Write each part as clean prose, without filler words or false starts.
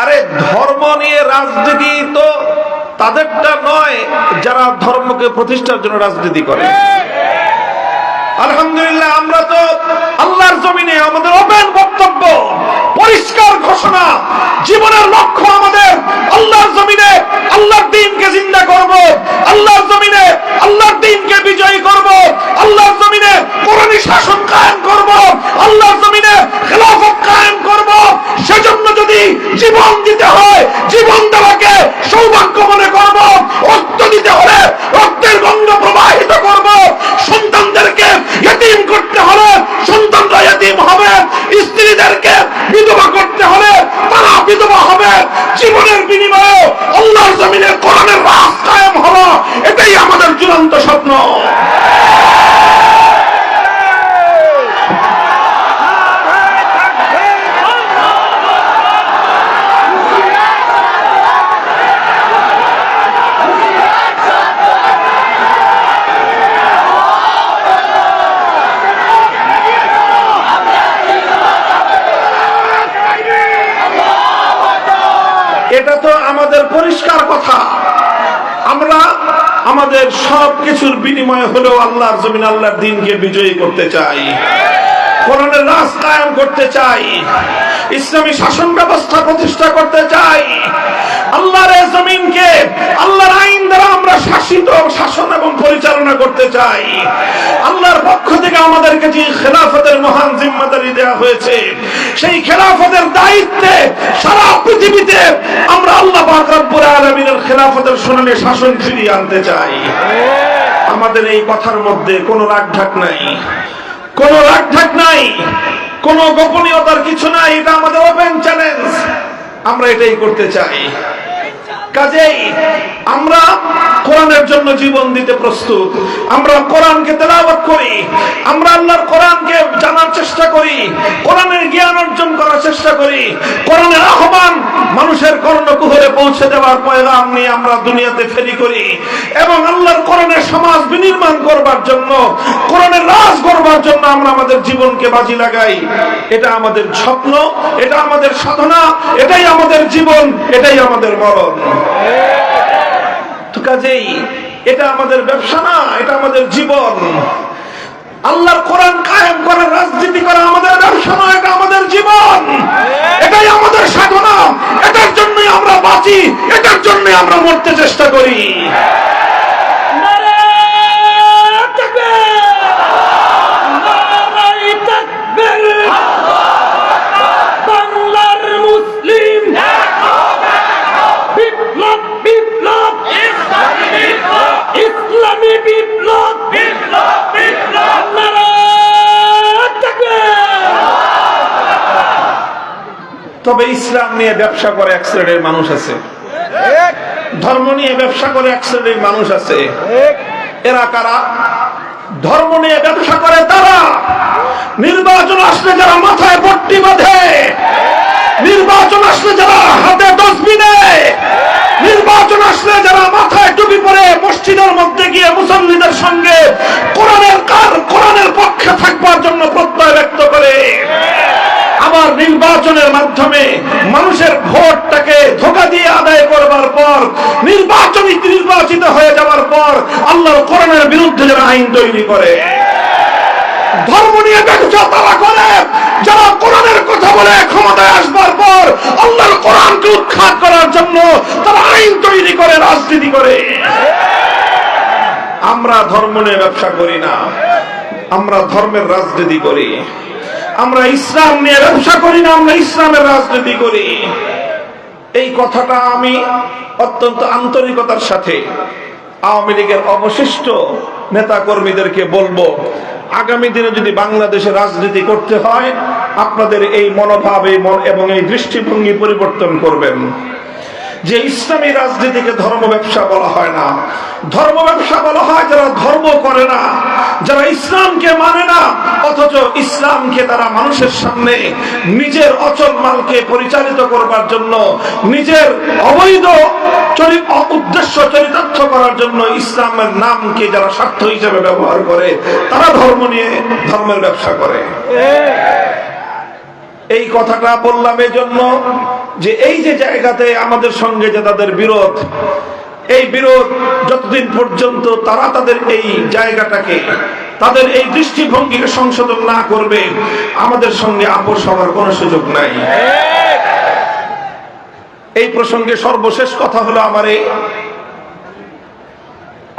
আরে ধর্ম নিয়ে রাজনীতি তো তাদেরটা নয় যারা ধর্মকে প্রতিষ্ঠার জন্য রাজনীতি করে। আলহামদুলিল্লাহ আমরা তো আল্লাহর জমিনে আমাদের ওপেন বক্তব্য, পরিষ্কার ঘোষণা, জীবনের লক্ষ্য আমাদের আল্লাহর জমিনে আল্লাহর দ্বীনকে জিন্দা করব, আল্লাহর জমিনে আল্লাহর দ্বীনকে বিজয়ী করব, আল্লাহর জমিনে কোরআনী শাসন কায়েম করব, আল্লাহর জমিনে খেলাফত কায়েম করব। সেজন্য যদি জীবন দিতে হয়, জীবন দেওয়াকে সৌভাগ্য মনে করব, রক্ত দিতে হলে রক্তের গঙ্গা প্রবাহিত করব, সন্তানদেরকে ইতিম করতে হলে সন্তানরা ইতিম হবে, স্ত্রীদেরকে বিধবা করতে হলে তারা বিধবা হবে। জীবনের বিনিময়ে আল্লাহর জমিনে কোরআনের রাজ কায়েম হলো, এটাই আমাদের চূড়ান্ত স্বপ্ন। এটা তো আমাদের পরিষ্কার কথা। আমরা আমাদের সবকিছুর বিনিময়ে হলেও আল্লাহর জমিন আল্লাহর দ্বীনকে বিজয়ী করতে চাই, কোরআনের রাজ কায়েম করতে চাই, ইসলামী শাসন ব্যবস্থা প্রতিষ্ঠা করতে চাই, আল্লাহর এই জমিনকে আল্লাহর আইন দ্বারা আমরা শাসন এবং পরিচালনা করতে চাই। আল্লাহর পক্ষ থেকে আমাদেরকে যে খেলাফতের মহান জিম্মাদারি দেওয়া হয়েছে, সেই খেলাফতের দায়িত্বে সারা পৃথিবীতে আমরা আল্লাহ পাক রব্বুল আলামিনের খেলাফতের সোনালী শাসন ফিরিয়ে আনতে চাই। আমাদের এই কথার মধ্যে কোনো রাগঢাক নাই, কোনো রাগঢাক নাই, কোনো গোপনীয়তার কিছু নাই। এটা আমাদের ওপেন চ্যালেঞ্জ, আমরা এটাই করতে চাই। কাজেই আমরা কোরআনের জন্য জীবন দিতে প্রস্তুত। আমরা কোরআনকে তেলাওয়াত করি, আমরা আল্লাহর কোরআনকে জানার চেষ্টা করি, কোরআনের জ্ঞান অর্জন করার চেষ্টা করি, কোরআনের আহ্বান মানুষের কর্ণকুহরে পৌঁছে দেওয়ার পয়গাম নিয়ে আমরা দুনিয়াতে ফেরি করি এবং আল্লাহর কোরআনের সমাজ বিনির্মাণ করবার জন্য, কোরআনের রাজ করবার জন্য আমরা আমাদের জীবনকে বাজি লাগাই। এটা আমাদের স্বপ্ন, এটা আমাদের সাধনা, এটাই আমাদের জীবন, এটাই আমাদের মরণ। তো কাজেই এটা আমাদের ব্যবসা না, এটা আমাদের জীবন। আল্লাহর কোরআন কায়েম করা, রাজনীতি করা আমাদের ব্যবসা না, এটা আমাদের জীবন, এটাই আমাদের সাধনা। এটার জন্যই আমরা বাঁচি, এটার জন্যই আমরা মরতে চেষ্টা করি। তবে ইসলাম নিয়ে ব্যবসা করে এক শ্রেণীর মানুষ আছে, ধর্ম নিয়ে ব্যবসা করে এক শ্রেণীর মানুষ আছে। এরা কারা? ধর্ম নিয়ে ব্যবসা করে তারা নির্বাচন আসলে যারা মাথায় পট্টি বাঁধে, নির্বাচন আসলে যারা হাতে তসবিহ নেয়, নির্বাচন আসলে যারা মাথায় টুপি পরে মসজিদের মধ্যে গিয়ে মুসল্লিদের সঙ্গে কোরআনের পক্ষে থাকবার জন্য প্রত্যয় ব্যক্ত করে, আবার নির্বাচনের মাধ্যমে মানুষের ভোটটাকে ধোঁকা দিয়ে আদায় করবার পর নির্বাচিত হয়ে যাওয়ার পর আল্লাহর কোরআনের বিরুদ্ধে যারা আইন তৈরি করে। ধর্ম নিয়ে ব্যবসা তারা করে যারা কোরআনের কথা বলে ক্ষমতায় আসবার পর আল্লাহর কোরআনকে উৎখাত করার জন্য তারা আইন তৈরি করে, রাজনীতি করে। আমরা ধর্ম নিয়ে ব্যবসা করি না, আমরা ধর্মের রাজনীতি করি। আমরা ইসলাম নিয়ে ব্যবসা করি না, আমরা ইসলামের রাজনীতি করি। এই কথাটা আমি অত্যন্ত আন্তরিকতার সাথে আওয়ামী লীগের অবশিষ্ট নেতা কর্মীদেরকে বলবো, আগামী দিনে যদি বাংলাদেশে রাজনীতি করতে হয় আপনাদের এই মনোভাব এবং এই দৃষ্টিভঙ্গি পরিবর্তন করবেন। যে ইসলামী রাজনীতিকে ধর্ম ব্যবসা বলা হয় না, ধর্ম ব্যবসা বলা হয় যারা ধর্ম করে না, যারা ইসলামকে মানে না, অথচ ইসলামকে তারা মানুষের সামনে নিজের অচল মালকে পরিচালিত করবার জন্য, নিজের অবৈধ উদ্দেশ্য চরিতার্থ করার জন্য ইসলামের নামকে যারা স্বার্থ হিসেবে ব্যবহার করে, তারা ধর্ম নিয়ে ধর্মের ব্যবসা করে। এই কথাটা বললাম এই জন্য যে এই যে জায়গাতে আমাদের সঙ্গে যে তাদের বিরোধ, এই বিরোধ যতদিন পর্যন্ত তারা তাদের এই জায়গাটাকে, তাদের এই দৃষ্টিভঙ্গিকে সংশোধন না করবে, আমাদের সঙ্গে আপোষ হওয়ার কোনো সুযোগ নাই। এই প্রসঙ্গে সর্বশেষ কথা হলো, আমার এই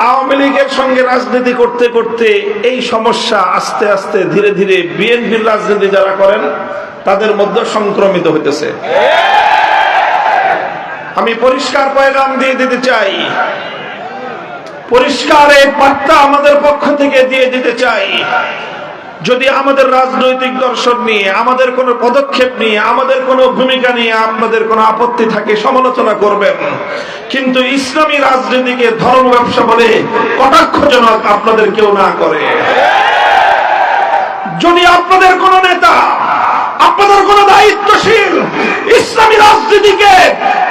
আওয়ামী লীগের সঙ্গে রাজনীতি করতে করতে এই সমস্যা আস্তে আস্তে ধীরে ধীরে বিএনপির রাজনীতি যারা করেন তাদের মধ্যে সংক্রমিত হইতেছে। আমি পরিষ্কার পয়গাম দিয়ে দিতে চাই, পরিষ্কার এই বার্তা আমাদের পক্ষ থেকে দিয়ে দিতে চাই, যদি আমাদের রাজনৈতিক দর্শন নিয়ে, আমাদের কোনো পদক্ষেপ নিয়ে, আমাদের কোনো ভূমিকা নিয়ে আপনাদের কোনো আপত্তি থাকে সমালোচনা করবেন, কিন্তু ইসলামী রাজনীতিকে ধর্ম ব্যবসা বলে কটাক্ষজনক আপনাদের কেউ না করে। যদি আপনাদের কোন নেতা, আপনাদের কোন দায়িত্বশীল ইসলামী রাজনীতিকে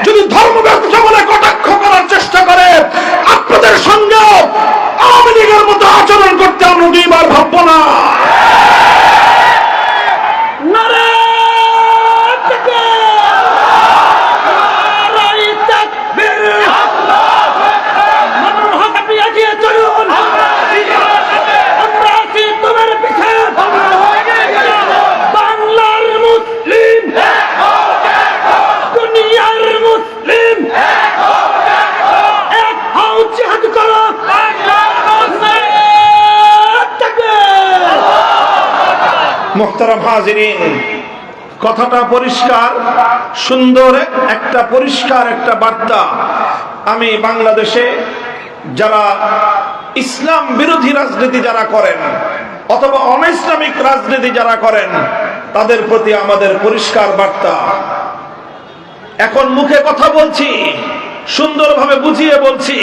যদি ধর্ম ব্যবসা বলে কটাক্ষ করার চেষ্টা করে, আপনাদের সঙ্গেও আওয়ামী লীগের মতো আচরণ করতে আমরা দুইবার ভাববো না। মুহতারাম হাজিরিন, কথাটা পরিষ্কার, সুন্দর একটা পরিষ্কার একটা বার্তা আমি বাংলাদেশে যারা ইসলাম বিরোধী রাজনীতি যারা করেন অথবা অনইসলামিক রাজনীতি যারা করেন তাদের প্রতি আমাদের পরিষ্কার বার্তা। এখন মুখে কথা বলছি, সুন্দরভাবে বুঝিয়ে বলছি,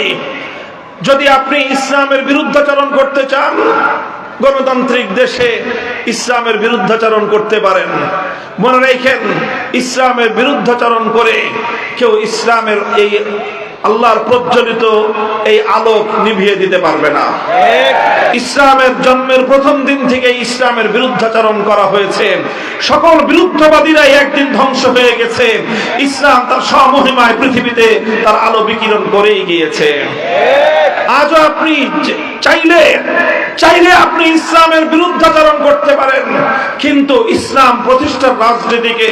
যদি আপনি ইসলামের বিরুদ্ধাচরণ করতে চান, গণতান্ত্রিক দেশে ইসলামের বিরুদ্ধাচরণ করতে পারেন। মনে রাখেন, ইসলামের বিরুদ্ধাচরণ করে কেউ ইসলামের এই আল্লাহর প্রজ্বলিত এই আলোক নিভিয়ে দিতে পারবে না। ইসলামের জন্মের প্রথম দিন থেকে ইসলামের বিরুদ্ধাচরণ করা হয়েছে। সকল বিরুদ্ধবাদীরাই একদিন ধ্বংস হয়ে গেছে। ইসলাম তার স্বমহিমায় পৃথিবীতে তার আলো বিকিরণ করেই গিয়েছে। আজও আপনি চাইলে আপনি ইসলামের বিরুদ্ধাচরণ করতে পারেন, কিন্তু ইসলাম প্রতিষ্ঠার রাজনীতিকে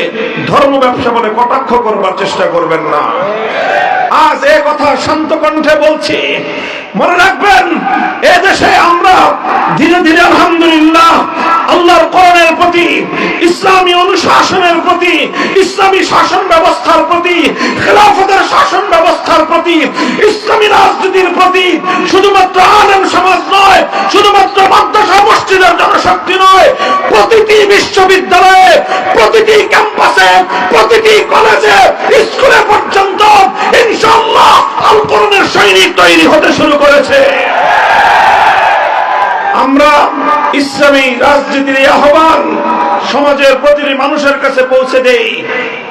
ধর্ম ব্যবসা বলে কটাক্ষ করবার চেষ্টা করবেন না। আজ এ কথা শান্ত কণ্ঠে বলছি, মনে রাখবেন, এদেশে আমরা ধীরে ধীরে আলহামদুলিল্লাহ আল্লাহর কোরআনের প্রতি, ইসলামী অনুশাসনের প্রতি, ইসলামী শাসন ব্যবস্থার প্রতি, খেলাফতের শাসন ব্যবস্থার প্রতি, ইসলামী রাজনীতির প্রতি শুধুমাত্র আলেম সমাজ নয়, শুধুমাত্র মাদ্রাসা মসজিদের জনশক্তি নয়, প্রতিটি বিশ্ববিদ্যালয়ে, প্রতিটি ক্যাম্পাসে, প্রতিটি কলেজে, স্কুলে পর্যন্ত ইনশাআল্লাহ আল কোরআনের সৈনিক তৈরি হতে শুরু করেছে। আমরা ইসলামী রাজনীতির আহ্বান সমাজের প্রতিটি মানুষের কাছে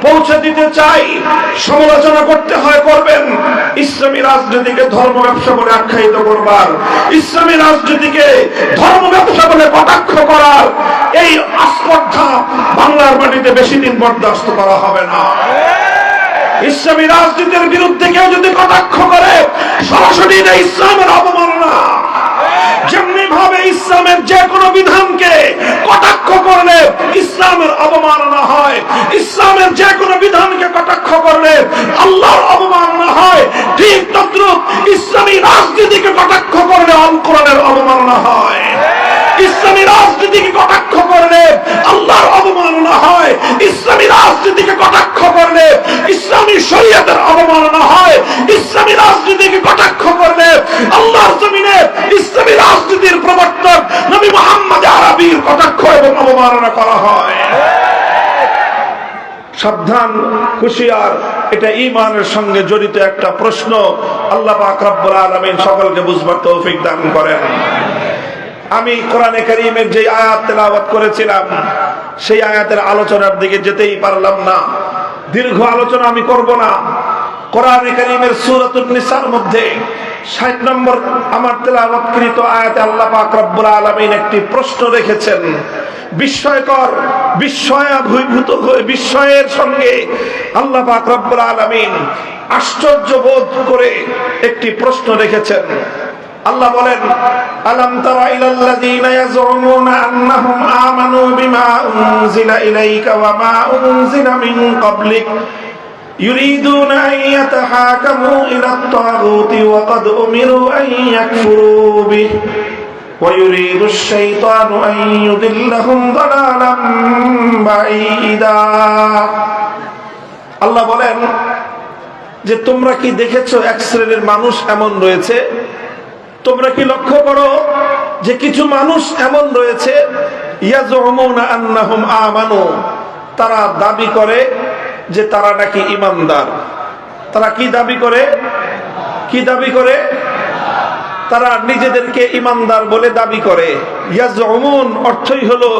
পৌঁছে দিতে চাই। সমালোচনা করতে হয় করবেন, ইসলামী রাজনীতিকে ধর্ম ব্যবসা বলে আখ্যায়িত করবার, ইসলামী রাজনীতিকে ধর্ম ব্যবসা বলে কটাক্ষ করার এই আস্পর্ধা বাংলার মাটিতে বেশি দিন বরদাস্ত করা হবে না। ইসলামী রাজনীতির বিরুদ্ধে কেউ যদি কটাক্ষ করে, সরাসরি ইসলামের অবমাননা। যেমনি ভাবে ইসলামের যে কোনো বিধানকে কটাক্ষ করলে ইসলামের অবমাননা হয়, ইসলামের যে কোনো বিধানকে কটাক্ষ করলে আল্লাহর অবমাননা হয়, ঠিক তদ্রুপ ইসলামী রাজনীতিকে কটাক্ষ করলে আল কোরআনের অবমাননা হয়। ইসলামী রাজনীতিকে কটাক্ষ করলে আল্লাহর অবমাননা হয়, ইসলামী রাজনীতিকে কটাক্ষ করলে ইসলামী শরীয়তের অবমাননা হয়, ইসলামী রাজনীতিকে কটাক্ষ করলে আল্লাহর জমিনে ইসলামী রাজনীতির প্রবর্তক নবী মুহাম্মদ আরবীর কটাক্ষ এবং অবমাননা করা হয়। সাবধান, হুঁশিয়ার, এটা ঈমানের সঙ্গে জড়িত একটা প্রশ্ন। আল্লাহ পাক রব্বুল আলামিন সকলকে বুঝবার তৌফিক দান করেন। আমি কোরআনে কারীমের যে আয়াত তেলাওয়াত করেছিলাম সেই আয়াতের আলোচনার দিকে যেতেই পারলাম না। দীর্ঘ আলোচনা আমি করব না। কোরআনে কারীমের সূরাতুন নিসার মধ্যে ৬০ নম্বর আমার তেলাওয়াতকৃত আয়াতে আল্লাহ পাক রব্বুল আলামিন একটি প্রশ্ন রেখেছেন বিস্ময়কর, বিস্ময়াভিভূত হয়ে বিস্ময়ের সঙ্গে আল্লাহ পাক রব্বুল আলামিন আশ্চর্য বোধ করে একটি প্রশ্ন রেখেছেন। আল্লাহ বলেন, আলাম তারা ইলাল্লাযীনা ইয়াজউমুনা আন্নাহুম আমানু বিমা উনজিলা ইলাইকা ওয়া মা উনজিলা মিন ক্বাবলিক ইউরিদুনা আন ইয়াতাহাকামু ইলাত তাগুতি ওয়া ক্বাদ উমিরু আন ইয়াকফুরু বিহি ওয়া ইউরিদুশ শাইতানু আন ইউদিল্লাহুম দালালাম বাঈদা। আল্লাহ বলেন যে তোমরা কি দেখেছো এক শ্রেণীর মানুষ এমন রয়েছে, তোমরা কি লক্ষ্য করো যে কিছু মানুষ এমন রয়েছে ইয়াজউমুনা আন্নাহুম আমানু, তারা দাবি করে যে তারা নাকি ঈমানদার। তারা কি দাবি করে? কি দাবি করে? তারা নিজেদেরকে ঈমানদার বলে দাবি করে। ইয়াজউমুন অর্থই হলো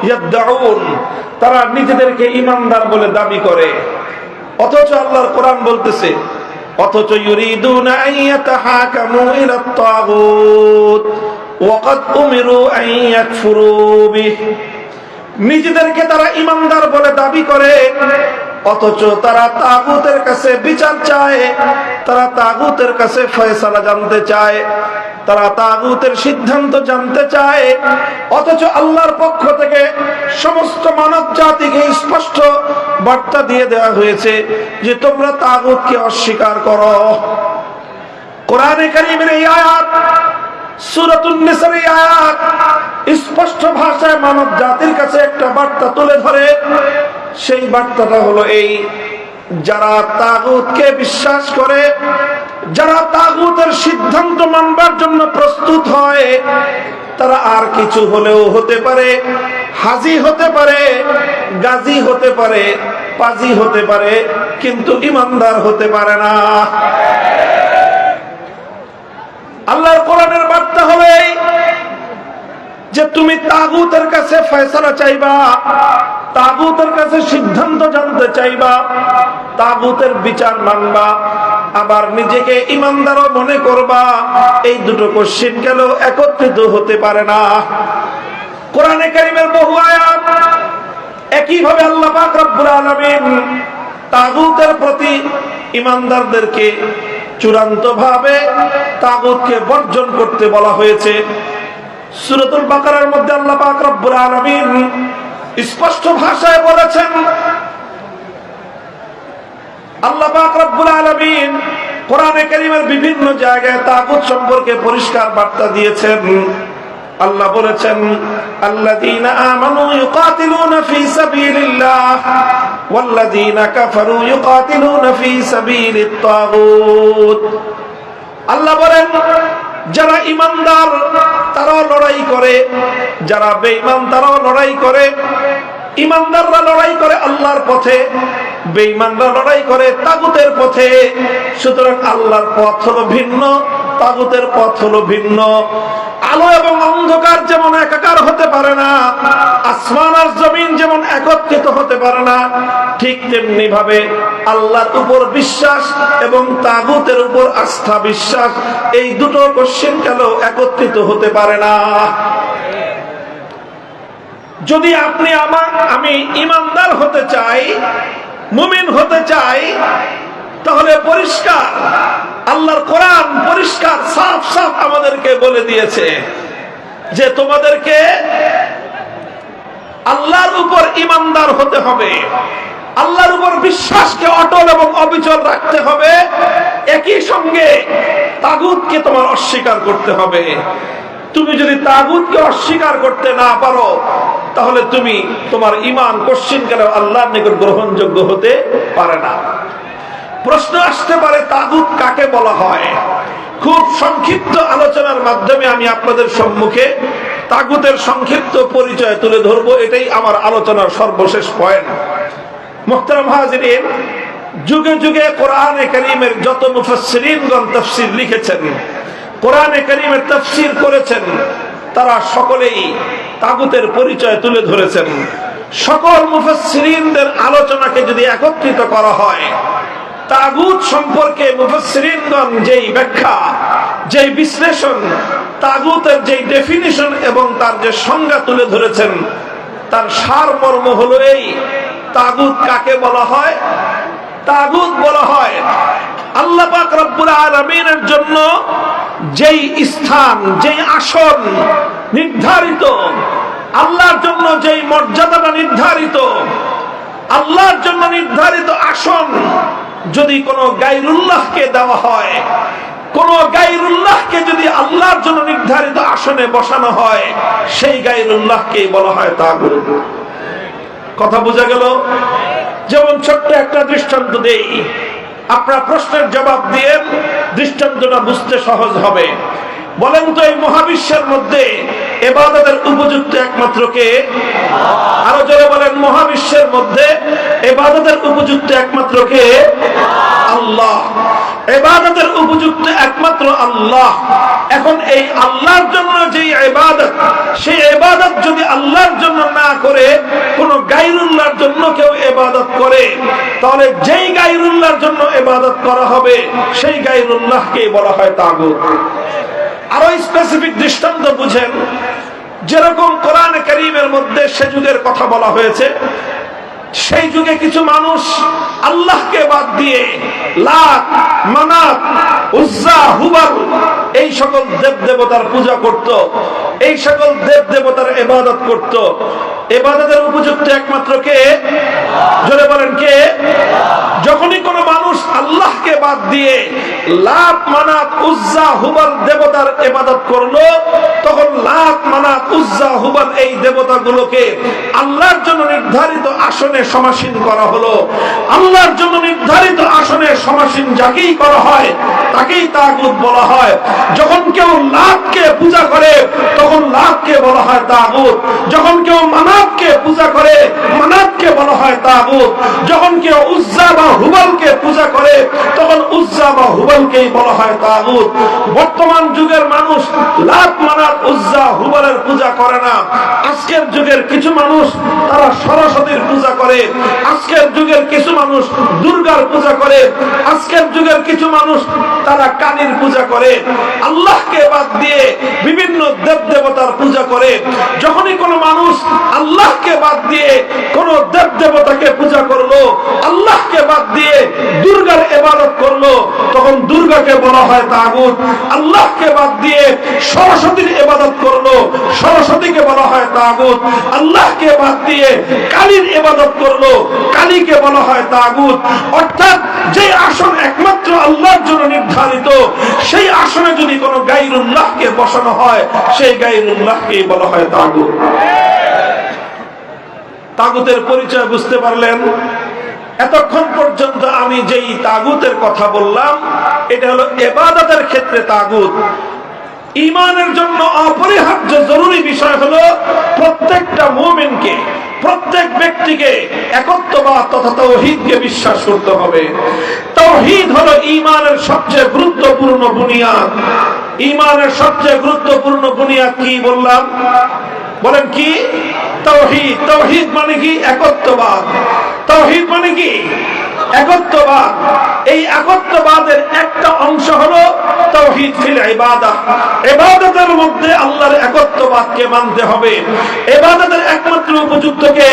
ইয়াদউন, তারা নিজেদেরকে ঈমানদার বলে দাবি করে। অথচ আল্লাহর কোরআন বলতেছে, অথচ ইউরিদুনা আন ইয়াতাহাকামু ইলাত তাগুত ওয়া ক্বাদ উমিরু আন ইয়াকফুরু বিহি, নিজেদেরকে তারা ঈমানদার বলে দাবি করে, অথচ তারা তাগুতের কাছে বিচার চায়, তারা তাগুতের কাছে ফয়সালা জানতে চায়, তারা তাগুতের সিদ্ধান্ত জানতে চায়। অথচ আল্লাহর পক্ষ থেকে সমস্ত মানব জাতিকে স্পষ্ট বার্তা দিয়ে দেওয়া হয়েছে যে তোমরা তাগুতকে অস্বীকার করো। কোরআনে কারীমের এই আয়াত, সূরাতুন নিসার এই আয়াত স্পষ্ট ভাষায় মানব জাতির কাছে একটা বার্তা তুলে ধরে। সেই বার্তাটা হলো এই, যারা তাগুতকে বিশ্বাস করে, যারা তাগুতের সিদ্ধান্ত মানবার জন্য প্রস্তুত হয়, তারা আর কিছু হলেও হতে পারে, হাজি হতে পারে, গাজী হতে পারে, পাজি হতে পারে, কিন্তু ঈমানদার হতে পারে না। আল্লাহর কোরআনের বার্তা হলো এই যে তুমি তাগুতের কাছে ফয়সালা চাইবা, তাগুতের কাছে সিদ্ধান্ত জানতে চাইবা, তাগুতের বিচার মানবা, আবার নিজেকে ঈমানদারও মনে করবা। এই দুটো কোশ্চিন গেল একত্রিত হতে পারে না। কোরআনে কারীমের বহু আয়াত একইভাবে আল্লাহ পাক রব্বুল আলামিন তাগুতের প্রতি ঈমানদারদেরকে চূড়ান্তভাবে তাগুতকে বর্জন করতে বলা হয়েছে। সূরাতুল বাকারার মধ্যে আল্লাহ পাক রব্বুল আলামিন স্পষ্ট ভাষায় বলেছেন, আল্লাহ পাক রব্বুল আলামিন কোরআনে কারীমের বিভিন্ন জায়গায় তাগুত সম্পর্কে পরিষ্কার বার্তা দিয়েছেন। আল্লাহ বলেছেন, আল্লাযীনা আমানু ইউকাতিলুনা ফী সাবিলিল্লাহ ওয়াল্লাযীনা কাফারু ইউকাতিলুনা ফী সাবিলিত তাগুত। আল্লাহ বলেন, যারা ঈমানদার তারাও লড়াই করে, যারা বেঈমান তারাও লড়াই করে। ঈমানদাররা লড়াই করে আল্লাহর পথে, বেঈমানরা লড়াই করে তাগুতের পথে। সুতরাং আল্লাহর পথ হলো ভিন্ন, তাগুতের পথ হলো ভিন্ন। আলো এবং অন্ধকার যেমন একাকার হতে পারে না, আসমান আর জমিন যেমন একত্রিত হতে পারে না, ঠিক তেমনি ভাবে আল্লাহর উপর বিশ্বাস এবং তাগুতের উপর আস্থা বিশ্বাস, এই দুটো কোশ্চেন কেন একত্রিত হতে পারে না। যদি আপনি আমি ঈমানদার হতে চাই, মুমিন হতে চাই, তাহলে পরিষ্কার আল্লাহর কোরআন পরিষ্কার সাফ সাফ আমাদেরকে বলে দিয়েছে যে তোমাদেরকে আল্লাহর উপর ঈমানদার হতে হবে, আল্লাহর উপর বিশ্বাসকে অটল এবং অবিচল রাখতে হবে। একই সঙ্গে তাগুতকে তোমার অস্বীকার করতে হবে। তুমি যদি তাগুতকে অস্বীকার করতে না পারো, তাহলে তুমি তোমার ঈমান কোশ্চিন কেন আল্লাহর নিকট গ্রহণযোগ্য হতে পারে না। প্রশ্ন আসতে পারে, তাগুত কাকে বলা হয়? খুব সংক্ষিপ্ত আলোচনার মাধ্যমে আমি আপনাদের সম্মুখে তাগুতের সংক্ষিপ্ত পরিচয় তুলে ধরবো। এটাই আমার আলোচনার সর্বশেষ পয়েন্ট। মুহতারাম হাজিরিন, যুগে যুগে কোরআনে কারীমের যত মুফাসসিরিনগণ তাফসীর লিখেছেন, কোরআনে কারীমের তাফসীর করেছেন, তারা সকলেই তাগুতের পরিচয় তুলে ধরেছেন। সকল মুফাসসিরিনদের আলোচনাকে যদি একত্রিত করা হয়, তাগুত সম্পর্কে মুফাসসিরিনগণ যেই ব্যাখ্যা, যেই বিশ্লেষণ, তাগুতের যেই ডেফিনিশন এবং তার যে সংজ্ঞা তুলে ধরেছেন, তার সারমর্ম হলো এই, তাগুত কাকে বলা হয়? তাগুত বলা হয় আল্লাহ পাক রব্বুল আলামিনের জন্য যেই স্থান, যেই আসন নির্ধারিত, আল্লাহর জন্য যেই মর্যাদাটা নির্ধারিত, আল্লাহর জন্য নির্ধারিত আসন যদি কোনো গায়রুল্লাহকে দেওয়া হয়, কোন গায়রুল্লাহকে যদি আল্লাহর জন্য নির্ধারিত আসনে বসানো হয়, সেই গায়রুল্লাহকেই বলা হয় তাগুত। কথা বোঝা গেল? যেমন ছোট্ট একটা দৃষ্টান্ত দেই, আপনার প্রশ্নের জবাব দিয়ে দৃষ্টান্তটা বুঝতে সহজ হবে। বলেন তো, এই মহাবিশ্বের মধ্যে ইবাদতের উপযুক্ত একমাত্র কে? আরো জোরে বলেন, মহাবিশ্বের মধ্যে ইবাদতের উপযুক্ত একমাত্র কে? আল্লাহ। ইবাদতের উপযুক্ত একমাত্র আল্লাহ। এখন এই আল্লাহর জন্য যে ইবাদত, সেই ইবাদত যদি আল্লাহর জন্য না করে কোন গায়রুল্লাহর জন্য কেউ ইবাদত করে, তাহলে যেই গায়রুল্লাহর জন্য ইবাদত করা হবে সেই গায়রুল্লাহকে বলা হয় তাগুত। আরো স্পেসিফিক দৃষ্টান্ত বুঝেন, যেরকম কোরআনে কারীমের মধ্যে সে যুগের কথা বলা হয়েছে, সেই যুগে কিছু মানুষ আল্লাহকে বাদ দিয়ে লাত, মানাত, উজ্জা, হুবাল এই সকল দেব দেবতার পূজা করত, এই সকল দেব দেবতার ইবাদত করত। ইবাদতের উপযুক্ত একমাত্র কে? জোরে বলেন কে? যখনই কোন মানুষ আল্লাহকে বাদ দিয়ে লাত, মানাত, উজ্জা, হুবাল দেবতার ইবাদত করলো, তখন লাত, মানাত, উজ্জা, হুবাল এই দেবতাগুলোকে আল্লাহর জন্য নির্ধারিত আসনে সমাসীন করা হলো। আল্লাহর জন্য নির্ধারিত আসনে সমাসীন যাকেই করা হয় তাকেই তাগুত বলা হয়। যখন কেউ লাতকে পূজা করে তখন লাতকে বলা হয় তাগুত। যখন কেউ মানাতকে পূজা করে মানাতকে বলা হয় তাগুত। যখন কেউ উজ্জা বা হুবালকে পূজা করে তখন উজ্জা বা হুবালকেই বলা হয় তাগুত। বর্তমান যুগের মানুষ লাত, মানাত, উজ্জা, হুবালের পূজা করে না। আজকের যুগের কিছু মানুষ তারা সরস্বতীর পূজা করে, আজকের যুগের কিছু মানুষ দুর্গার পূজা করে, আজকের যুগের কিছু মানুষ তারা কালীর পূজা করে, আল্লাহকে বাদ দিয়ে বিভিন্ন দেব দেবতার পূজা করে। যখনই কোনো মানুষ আল্লাহকে বাদ দিয়ে কোন দেব দেবতাকে পূজা করলো, আল্লাহকে বাদ দিয়ে দুর্গার ইবাদত করলো, তখন দুর্গাকে বলা হয় তাগুত। আল্লাহকে বাদ দিয়ে সরস্বতীর ইবাদত করলো, সরস্বতীকে বলা হয় তাগুত। আল্লাহকে বাদ দিয়ে কালীর ইবাদত করলো, কালীকে বলা হয় তাগুত। অর্থাৎ যে আসন একমাত্র আল্লাহর জন্য নির্ধারিত, সেই আসনে যদি কোনো গায়রুল্লাহকে বসানো হয় সেই গায়রুল্লাহকেই বলা হয় তাগুত। তাগুতের পরিচয় বুঝতে পারলেন? এতক্ষণ পর্যন্ত আমি যেই তাগুতের কথা বললাম এটা হলো ইবাদতের ক্ষেত্রে তাগুত। ঈমানের জন্য অপরিহার্য জরুরি বিষয় হলো প্রত্যেকটা মুমিনকে, প্রত্যেক ব্যক্তিকে একত্ববাদ তথা তাওহীদকে বিশ্বাস করতে হবে। তাওহীদ হলো ঈমানের সবচেয়ে গুরুত্বপূর্ণ বুনিয়াদ। ঈমানের সবচেয়ে গুরুত্বপূর্ণ বুনিয়াদ কি বললাম? বলেন কি? তাওহীদ। তাওহীদ মানে কি? একত্ববাদ। তাওহীদ মানে কি? একত্ববাদ। এই একত্ববাদের একটা অংশ হলো তাওহীদ ফিল ইবাদাহ। ইবাদতের মধ্যে আল্লাহর একত্ববাদকে মানতে হবে। ইবাদতের একমাত্র উপযুক্ত কে?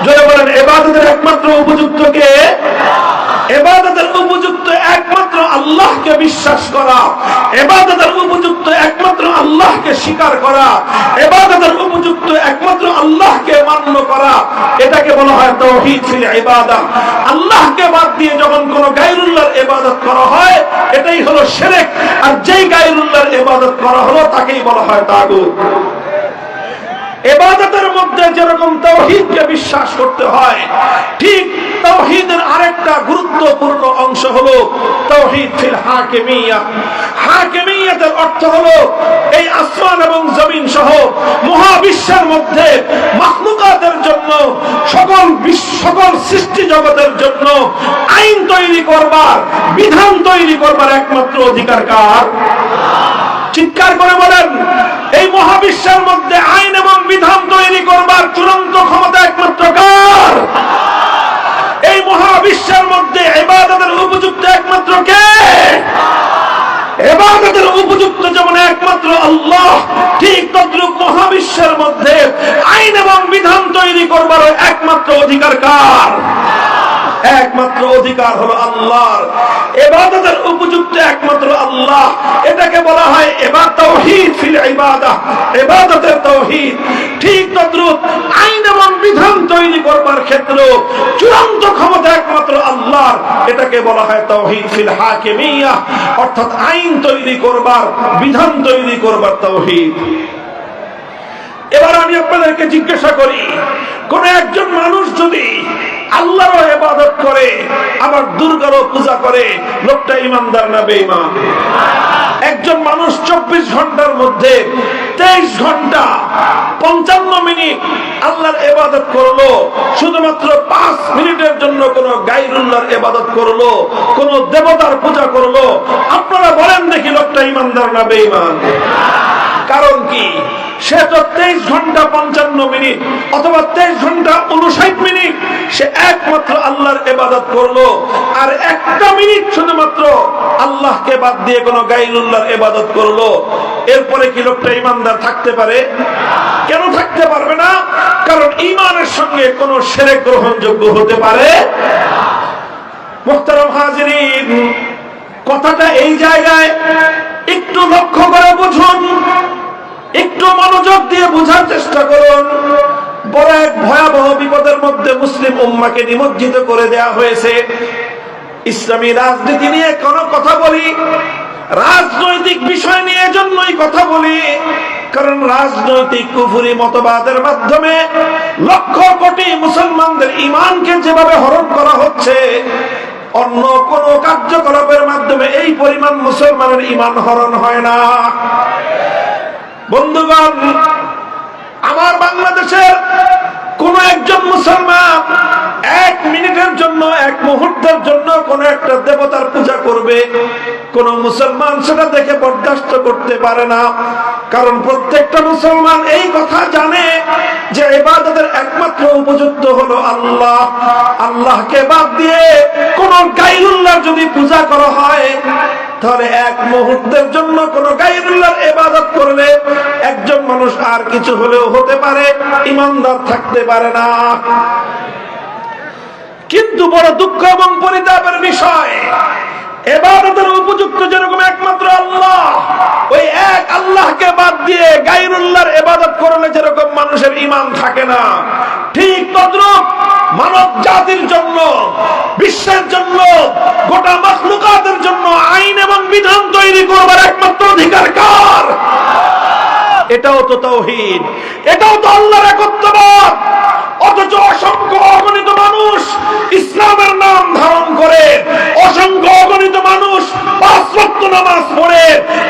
জোরে বলেন, ইবাদতের একমাত্র উপযুক্ত কে? ইবাদতের উপযুক্ত একমাত্র আল্লাহকে বিশ্বাস করা, ইবাদতের উপযুক্ত একমাত্র আল্লাহকে স্বীকার করা, ইবাদতের উপযুক্ত একমাত্র আল্লাহকে মান্য করা, এটাকে বলা হয় তাওহীদ ফিল ইবাদাহ। আল্লাহকে বাদ দিয়ে যখন কোন গায়রুল্লাহর ইবাদত করা হয় এটাই হলো শিরক, আর যেই গায়রুল্লাহর ইবাদত করা হলো তাকেই বলা হয় তাগুত। ইবাদতের মধ্যে যেরকম তাওহীদকে বিশ্বাস করতে হয়, ঠিক তাওহীদের আরেকটা গুরুত্বপূর্ণ অংশ হলো তাওহীদ ফিল হাকিমিয়াহ। হাকিমিয়াতের অর্থ হলো এই আসমান এবং জমিন সহ মহাবিশ্বের মধ্যে মাখলুকাতের জন্য, সকল সৃষ্টি জগতের জন্য আইন তৈরি করবার, বিধান তৈরি করবার একমাত্র অধিকার কার? চিৎকার করে বলেন, এই মহাবিশ্বের মধ্যে আইন এবং বিধান তৈরি করবার চূড়ান্ত ক্ষমতা একমাত্র কার? এই মহাবিশ্বের মধ্যে ইবাদতের উপযুক্ত একমাত্র কে? ইবাদতের উপযুক্ত যেমন একমাত্র আল্লাহ, ঠিক তদ্রূপ মহাবিশ্বের মধ্যে আইন এবং বিধান একমাত্র অধিকার কার? একমাত্র অধিকার হলো আল্লাহর। ইবাদতের উপযুক্ত একমাত্র আল্লাহ। এটাকে বলা হয় তাওহীদ ফিল ইবাদাহ, ইবাদতের তাওহীদ। ঠিক তদ্রুপ আইন এবং বিধান তৈরি করবার ক্ষেত্রে চূড়ান্ত ক্ষমতা একমাত্র আল্লাহর। এটাকে বলা হয় তাওহীদ ফিল হাকিমিয়াহ, অর্থাৎ আইন তৈরি করবার, বিধান তৈরি করবার তাওহীদ। এবার আমি আপনাদেরকে জিজ্ঞাসা করি, কোন একজন মানুষ যদি আল্লাহর ইবাদত করে আবার দুর্গারও পূজা করে, লোকটা ইমানদার না বেঈমান? একজন মানুষ 24 ঘন্টার মধ্যে 23 ঘন্টা 55 মিনিট আল্লাহর ইবাদত করলো, শুধুমাত্র 5 মিনিটের জন্য কোন গায়রুল্লাহর ইবাদত করলো, কোন দেবতার পূজা করলো, আপনারা বলেন দেখি লোকটা ইমানদার না বেঈমান? কারণ কি? সে তো 23 ঘন্টা 55 মিনিট অথবা 23 ঘন্টা 59 মিনিট সে একমাত্র আল্লাহর ইবাদত করলো, আর একটা মিনিট শুধুমাত্র আল্লাহকে বাদ দিয়ে কোন গায়রুল্লাহর ইবাদত করলো। এরপরে কি লোকটা ইমানদার থাকতে পারে? কেন থাকতে পারবে না? কারণ ঈমানের সঙ্গে কোন শিরক গ্রহণযোগ্য হতে পারে। মুহতারাম হাজিরিন, কথাটা এই জায়গায় একটু লক্ষ্য করে বুঝুন, একটু মনোযোগ দিয়ে বোঝার চেষ্টা করুন। বড় এক ভয়াবহ বিপদের মধ্যে মুসলিম উম্মাহকে নিমজ্জিত করে দেয়া হয়েছে। ইসলামী রাজনীতি নিয়ে কোন কথা বলি, রাজনৈতিক বিষয় নিয়ে জন্যই কথা বলি, কারণ রাজনৈতিক কুফরি মতবাদের মাধ্যমে লক্ষ কোটি মুসলমানদের ঈমানকে যেভাবে হরণ করা হচ্ছে, অন্য কোন কার্যকলাপের মাধ্যমে এই পরিমাণ মুসলমানের ঈমান হরণ হয় না। বন্ধুগণ, আমার বাংলাদেশের কোন একজন মুসলমান 1 মিনিটের জন্য, 1 মুহূর্তের জন্য কোন একটা দেবতার পূজা করবে, কোন মুসলমান সেটা দেখে বরদাস্ত করতে পারে না। কারণ প্রত্যেকটা মুসলমান এই কথা জানে যে ইবাদতের একমাত্র উপযুক্ত হলো আল্লাহ। আল্লাহকে বাদ দিয়ে কোন গায়রুল্লাহর যদি পূজা করা হয়, তাহলে 1 মুহূর্তের জন্য কোন গায়রুল্লাহর ইবাদত করলে একজন মানুষ আর কিছু হলেও হতে পারে, ঈমানদার থাকতে পারে না। কিন্তু বড় দুঃখ এবং পরিতাপের বিষয়, ইবাদতের উপযুক্ত যেরকম একমাত্র আল্লাহ, ওই এক আল্লাহকে বাদ দিয়ে গায়রুল্লাহর ইবাদত করলে যেরকম মানুষের ঈমান থাকে না, ঠিক তদ্রূপ মানব জাতির জন্য, বিশ্বের জন্য, গোটা মাখলুকাতের জন্য আইন এবং বিধান তৈরি করবার একমাত্র অধিকার কার? এটাও তো তাওহীদ, এটাও তো আল্লাহর একত্ববাদ। অথচ অসংখ্য অগণিত মানুষ ইসলামের নাম ধারণ করে, অসংখ্য অগণিত মানুষ 5 ওয়াক্ত নামাজ পড়ে,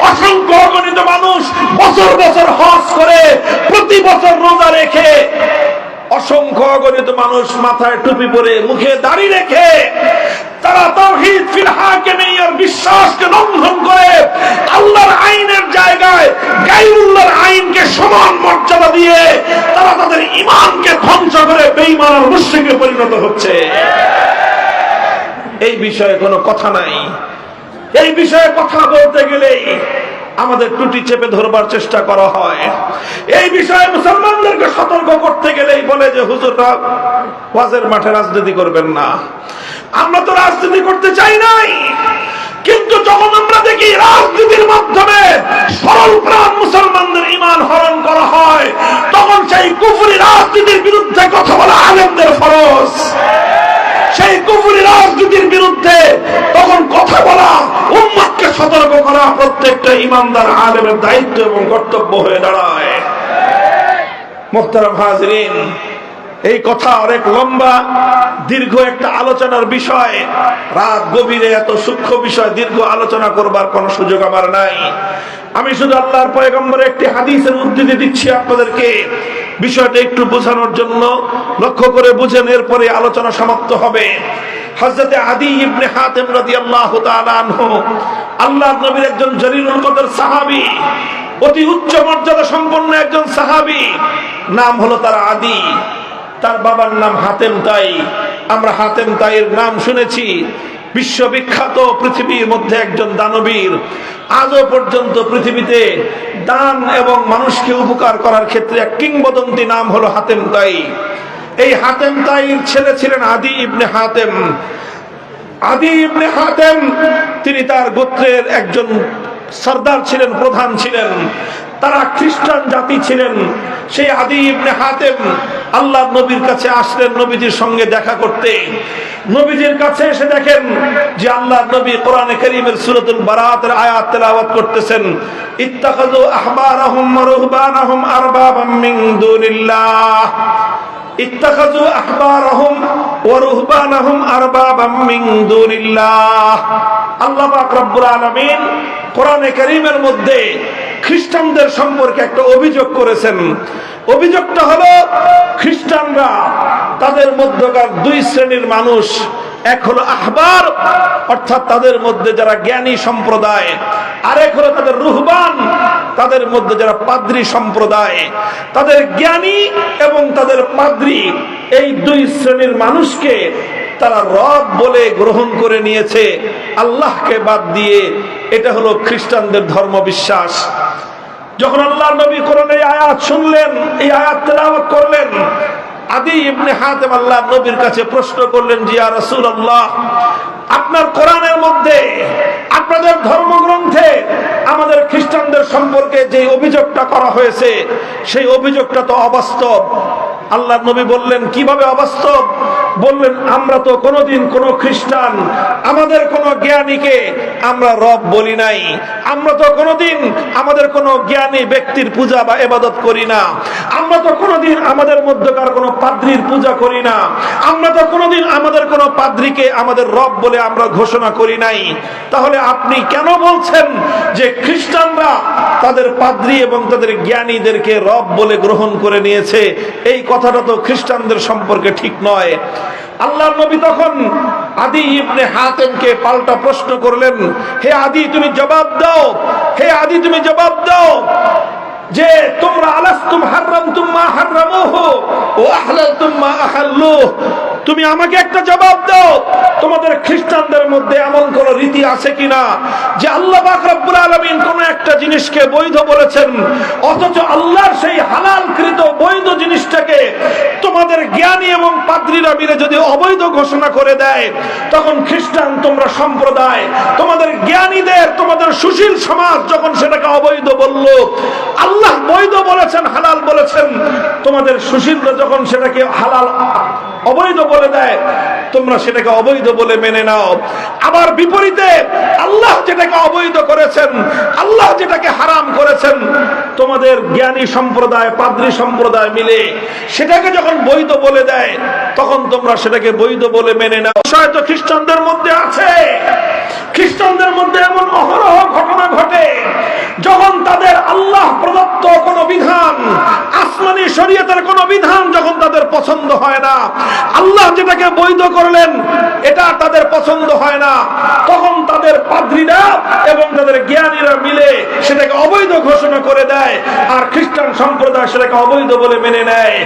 অসংখ্য অগণিত মানুষ বছর বছর হজ করে, প্রতি বছর রোজা রেখে, অসংখ্য অগণিত মানুষ মাথায় টুপি পরে, মুখে দাড়ি রেখে, তারা তাওহীদ ফিল হাকিমিয়ার বিশ্বাসকে লঙ্ঘন করে আল্লাহর আইনের জায়গায় গায়রুল্লাহর আইনকে সমান মর্যাদা দিয়ে তারা তাদের ঈমানকে ধ্বংস করে বেঈমান আর মুশরিকে পরিণত হচ্ছে। এই বিষয়ে কোনো কথা নাই। এই বিষয়ে কথা বলতে গেলেই আমাদের টুটি চেপে ধরবার চেষ্টা করা হয়। এই বিষয়ে মুসলমানদেরকে সতর্ক করতে গেলেই বলে যে হুজুররা ওয়াজের মাঠে রাজনীতি করবেন না। আমরা তো রাজনীতি করতে চাই নাই, কিন্তু যখন আমরা দেখি রাজনীতির মাধ্যমে সরল প্রাণ মুসলমানদের ঈমান হরণ করা হয়, তখন সেই কুফরি রাজনীতির বিরুদ্ধে কথা বলা আলেমদের ফরজ। সেই কুফরি রাজনীতির বিরুদ্ধে তখন কথা বলা, উম্মতকে সতর্ক করা প্রত্যেকটা ঈমানদার আলেমের দায়িত্ব এবং কর্তব্য হয়ে দাঁড়ায়। মুহতারাম হাজিরিন, এই কথা অনেক লম্বা দীর্ঘ একটা আলোচনার বিষয়। রাত গভীরে এত সূক্ষ্ম বিষয় দীর্ঘ আলোচনা করবার কোন সুযোগ আমার নাই। আমি শুধু আল্লাহর পয়গম্বরের একটি হাদিসের উদ্ধৃতি দিচ্ছি আপনাদেরকে, বিষয়টা একটু বোঝানোর জন্য। লক্ষ্য করে বুঝেন, এরপরে আলোচনা সমাপ্ত হবে। হযরত আদী ইবনে হাতিম রাদিয়াল্লাহু তাআলা আনহু আল্লাহর নবীর একজন জলিলুল কদর সাহাবী, অতি উচ্চ মর্যাদা সম্পন্ন একজন সাহাবী। নাম হলো তার আদী, তার বাবার নাম হাতেম তাই। আমরা হাতেম তাইয়ের নাম শুনেছি, বিশ্ববিখ্যাত, পৃথিবীর মধ্যে একজন দানবীর। আজও পর্যন্ত পৃথিবীতে দান এবং মানুষকে উপকার করার ক্ষেত্রে এক কিংবদন্তি নাম হলো হাতেম তাই। এই হাতেম তাইর ছেলে ছিলেন আদি ইবনে হাতেম। আদি ইবনে হাতেম তিনি তার গোত্রের একজন সর্দার ছিলেন, প্রধান ছিলেন। তারা খ্রিস্টান জাতি ছিলেন। সেই আদি ইবনে হাতেম আল্লাহর নবীর কাছে আসলেন নবীজির সঙ্গে দেখা করতে। নবীজির কাছে এসে দেখেন যে আল্লাহর নবী কোরআনে কারীমের সূরাতুল বারাতের আয়াত তেলাওয়াত করতেছেন, ইত্তাখাযু আহবারাহুম ওয়া রুহবানাহুম আরবাবাম মিন দুনিল্লাহ, ইত্তাখাযু আহবারাহুম ওয়া রুহবানাহুম আরবাবাম মিন দুনিল্লাহ। আল্লাহ পাক রব্বুল আলামিন কোরআনে কারীমের মধ্যে খ্রিস্টানদের সম্পর্কে একটা অভিযোগ করেছেন। অভিযোগটা হলো খ্রিস্টানরা তাদের মধ্যকার দুই শ্রেণীর মানুষ, এক হলো আহবার অর্থাৎ তাদের মধ্যে যারা জ্ঞানী সম্প্রদায়, আরেক হলো তাদের রুহবান, তাদের মধ্যে যারা পাদ্রী সম্প্রদায়। তাদের জ্ঞানী এবং তাদের পাদ্রী এই দুই শ্রেণীর মানুষকে তারা রব বলে গ্রহণ করে নিয়েছে আল্লাহকে বাদ দিয়ে। এটা হলো খ্রিস্টানদের ধর্ম বিশ্বাস। যখন আল্লাহর নবী কোরআনের এই আয়াত শুনলেন, এই আয়াত তেলাওয়াত করলেন, আদি ইবনে হাতেম আল্লাহর নবীর কাছে প্রশ্ন করলেন, জি ইয়া রাসূলুল্লাহ, আপনার কোরআনের মধ্যে, আপনাদের ধর্মগ্রন্থে আমাদের খ্রিস্টানদের সম্পর্কে যে অভিযোগটা করা হয়েছে সেই অভিযোগটা তো অবাস্তব। আল্লাহর নবী বললেন, কিভাবে অবাস্তব? বললেন, আমরা তো কোনোদিন কোনো খ্রিস্টান, আমাদের কোনো জ্ঞানীকে আমরা রব বলি নাই। আমরা তো কোনোদিন আমাদের কোনো জ্ঞানী ব্যক্তির পূজা বা ইবাদত করি না। আমরা তো কোনোদিন আমাদের মধ্যকার কোনো পাদ্রীর পূজা করি না। আমরা তো কোনোদিন আমাদের কোনো পাদ্রীকে আমাদের রব বলে আমরা ঘোষণা করি নাই। তাহলে আপনি কেন বলছেন যে খ্রিস্টানরা তাদের পাদ্রী এবং তাদের জ্ঞানীদেরকে রব বলে গ্রহণ করে নিয়েছে? এই কথাটা তো খ্রিস্টানদের সম্পর্কে ঠিক নয়। আল্লাহর নবী তখন আদি ইবনে হাতেমকে পাল্টা প্রশ্ন করলেন, হে আদি তুমি জবাব দাও, হে আদি তুমি জবাব দাও যে তোমরা আলাস্তুম হারামতুম মা হারামুহু ওয়া আহলালতুম মা আহাল্লুহু। তুমি আমাকে একটা জবাব দাও, তোমাদের খ্রিস্টানদের মধ্যে এমন কোন রীতি আছে কিনা যে আল্লাহ পাক রব্বুল আলামিন কোন একটা জিনিসকে বৈধ বলেছেন, অথচ আল্লাহর সেই হালালকৃত বৈধ জিনিসটাকে তোমাদের জ্ঞানী এবং পাদ্রীরা মিলে যদি অবৈধ ঘোষণা করে দেয়, তখন খ্রিস্টান তোমরা সম্প্রদায়, তোমাদের জ্ঞানীদের, তোমাদের সুশীল সমাজ যখন সেটাকে অবৈধ বলল, আল্লাহ বৈধ বলেছেন, হালাল বলেছেন, তোমাদের সুশীলরা যখন সেটাকে হালাল অবৈধ বলে দেয়, তোমরা সেটাকে অবৈধ বলে মেনে নাও। আবার বিপরীতে আল্লাহ যেটাকে অবৈধ করেছেন, আল্লাহ যেটাকে হারাম করেছেন, তোমাদের জ্ঞানী সম্প্রদায়, পাদ্রী সম্প্রদায় মিলে সেটাকে যখন বৈধ বলে দেয়, তখন তোমরা সেটাকে বৈধ বলে মেনে নাও। বিষয় তো খ্রিস্টানদের মধ্যে আছে। খ্রিস্টানদের মধ্যে এমন অহরহ ঘটনা ঘটে যখন তাদের আল্লাহ প্রদত্ত কোন বিধান, আসমানি শরীয়তের কোন বিধান যখন তাদের পছন্দ হয় না, আল্লাহ যেটাকে বৈধ করলেন এটা তাদের পছন্দ হয় না, তখন তাদের পাদ্রীরা এবং তাদের জ্ঞানীরা মিলে সেটাকে অবৈধ ঘোষণা করে দেয়, আর খ্রিস্টান সম্প্রদায় সেটাকে অবৈধ বলে মেনে নেয়।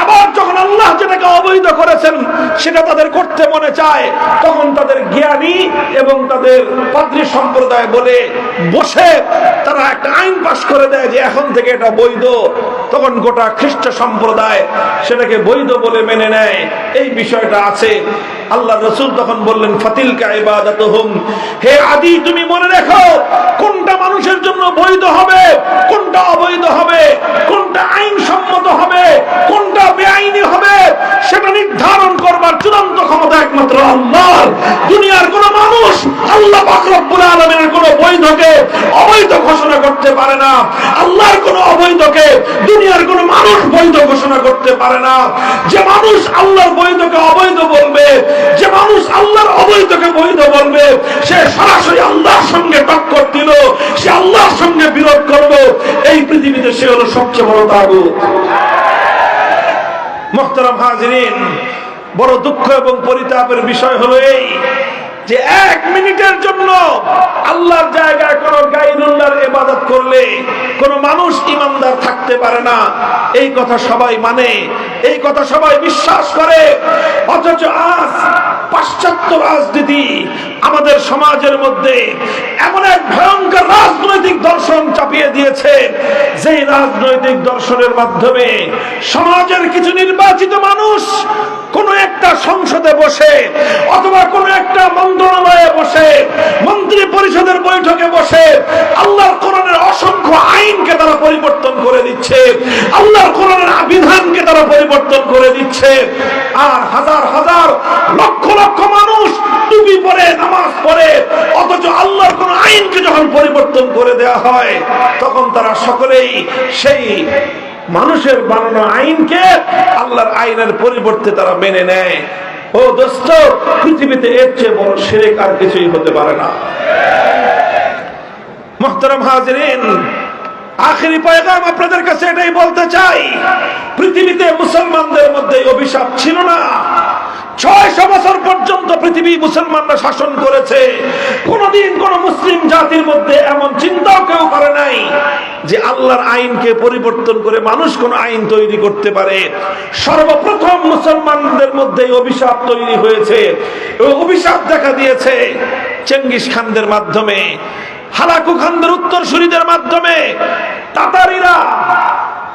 আবার যখন আল্লাহ যেটাকে অবৈধ করেছেন সেটা তাদের করতে মনে চায়, তখন তাদের জ্ঞানী এবং তাদের পাদ্রী সম্প্রদায় বলে বসে তারা একটা আইন পাশ করে দেয় যে এখন থেকে এটা বৈধ। তখন গোটা খ্রিস্ট সম্প্রদায় সেটাকে বৈধ বলে মেনে নেয়। এই বিষয়টা আছে। আল্লাহ রাসূল তখন বললেন, ফাতিলকা ইবাদাতুহুম, হে আদি তুমি মনে রেখো কোনটা মানুষের জন্য বৈধ হবে, কোনটা অবৈধ হবে, কোনটা আইনসম্মত হবে, কোনটা বেআইনি হবে, সেটা নির্ধারণ করবার চূড়ান্ত ক্ষমতা একমাত্র আল্লাহর। দুনিয়ার কোন মানুষ আল্লাহ পাক রব্বুল আলামিনের কোন বৈধকে অবৈধ ঘোষণা করতে পারে না। আল্লাহর কোন অবৈধকে দুনিয়ার কোন মানুষ বৈধ ঘোষণা করতে পারে না। যে মানুষ আল্লাহর বৈধকে অবৈধ বলবে, যে মানুষ আল্লাহর অবৈধকে বৈধ বলবে, সে সরাসরি আল্লাহর সঙ্গে টক্কর দিল, সে আল্লাহর সঙ্গে বিরোধ করলো। এই পৃথিবীতে সে হলো সবচেয়ে বড় তাগুত। মুহতারাম হাজিরিন, বড় দুঃখ এবং পরিতাপের বিষয় হলো এই যে এক মিনিটের জন্য আল্লাহর জায়গায় কোন গায়রুল্লাহর ইবাদত করলে কোন মানুষ ঈমানদার থাকতে পারে না। এই কথা সবাই মানে, এই কথা সবাই বিশ্বাস করে, অথচ আজ পাশ্চাত্য রাজনীতি আমাদের সমাজের মধ্যে এমন এক ভয়ঙ্কর রাজনৈতিক দর্শন চাপিয়ে দিয়েছে, যেই রাজনৈতিক দর্শনের মাধ্যমে সমাজের কিছু নির্বাচিত মানুষ কোন একটা সংসদে বসে অথবা কোন একটা মন্ত্রণালয়ে বসে, মন্ত্রী পরিষদের বৈঠকে বসে আল্লাহর কোরআনের অসংখ্য আইনকে তারা পরিবর্তন করে দিচ্ছে, আল্লাহর কোরআনের বিধানকে তারা পরিবর্তন করে দিচ্ছে। আর হাজার হাজার লক্ষ লক্ষ মানুষ টুপি পরে নামাজ পড়ে, অথচ আল্লাহর কোন আইনকে যখন পরিবর্তন করে দেওয়া হয় তখন তারা সকলেই সেই মানুষের বানানো আইনকে আল্লাহর আইনের পরিবর্তে তারা মেনে নেয়। ও দোস্ত, পৃথিবীতে এর চেয়ে বড় শিরক আর কিছুই হতে পারে না। মুহতারাম হাজিরিন, আখেরি পয়গাম আপনাদের কাছে এটাই বলতে চাই, পৃথিবীতে মুসলমানদের মধ্যে অভিশাপ ছিল না। 600 বছর পর্যন্ত পৃথিবী মুসলমানরা শাসন করেছে। কোনদিন কোন মুসলিম জাতির মধ্যে এমন চিন্তাও কেউ করে নাই যে আল্লাহর আইনকে পরিবর্তন করে মানুষ কোন আইন তৈরি করতে পারে। সর্বপ্রথম মুসলমানদের মধ্যে অভিশাপ তৈরি হয়েছে। অভিশাপ দেখা দিয়েছে চেঙ্গিস খানদের মাধ্যমে, হালাকু খানদের উত্তরসূরিদের মাধ্যমে। তাতারিরা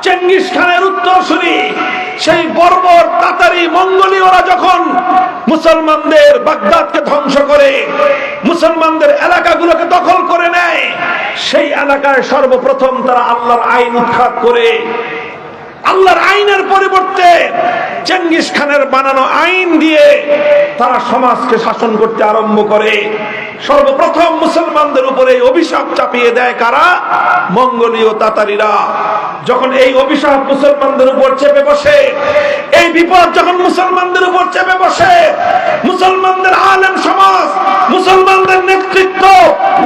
চেঙ্গিস খানের উত্তরসূরি, সেই বর্বর তাতারি মঙ্গোলীয়রা যখন মুসলমানদের বাগদাদকে ধ্বংস করে, মুসলমানদের এলাকাগুলোকে দখল করে নেয়, সেই এলাকায় সর্বপ্রথম তারা আল্লাহর আইন উৎখাত করে আল্লাহর আইনের পরিবর্তে চেঙ্গিস খানের বানানো আইন দিয়ে তারা সমাজকে শাসন করতে আরম্ভ করে। সর্বপ্রথম মুসলমানদের উপরে অভিশাপ চাপিয়ে দেয় কারা? মঙ্গোলীয় তাতারিরা। যখন এই অভিশাপ মুসলমানদের উপর চেপে বসে, এই বিপদ যখন মুসলমানদের উপর চেপে বসে, মুসলমানদের আলেম সমাজ, মুসলমানদের নেতৃত্ব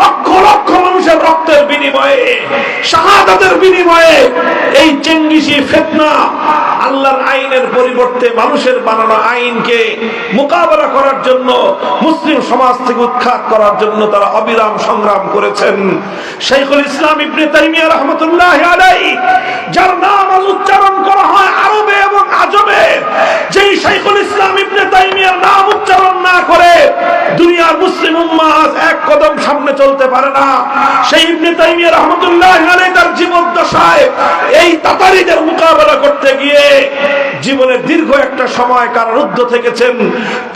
লক্ষ লক্ষ মানুষের রক্তের বিনিময়ে, শাহাদাতের বিনিময়ে এই চেঙ্গিসি ফিতনা আল্লাহর আইনের পরিবর্তে মানুষের বানানো আইনকে মোকাবেলা করার জন্য, মুসলিম সমাজ থেকে উৎখাত করার জন্য তারা অবিরাম সংগ্রাম করেছেন। শাইখুল ইসলাম ইবনে তাইমিয়া রাহমাতুল্লাহি আলাইহি, যার নাম আজ উচ্চারণ করা হয় আরবে এবং আজমে, যেই শাইখুল ইসলাম ইবনে তাইমিয়ার নাম উচ্চারণ না করে দুনিয়ার মুসলিম উম্মাহ আজ এক কদম সামনে চলতে পারে না। সেই ইবনে তাইমিয়া রাহমাতুল্লাহি আলাইহি তার জীবদ্দশায় এই তাতারিদের মোকাবেলা করতে গিয়ে জীবনের দীর্ঘ একটা সময় কারারুদ্ধ থেকেছেন।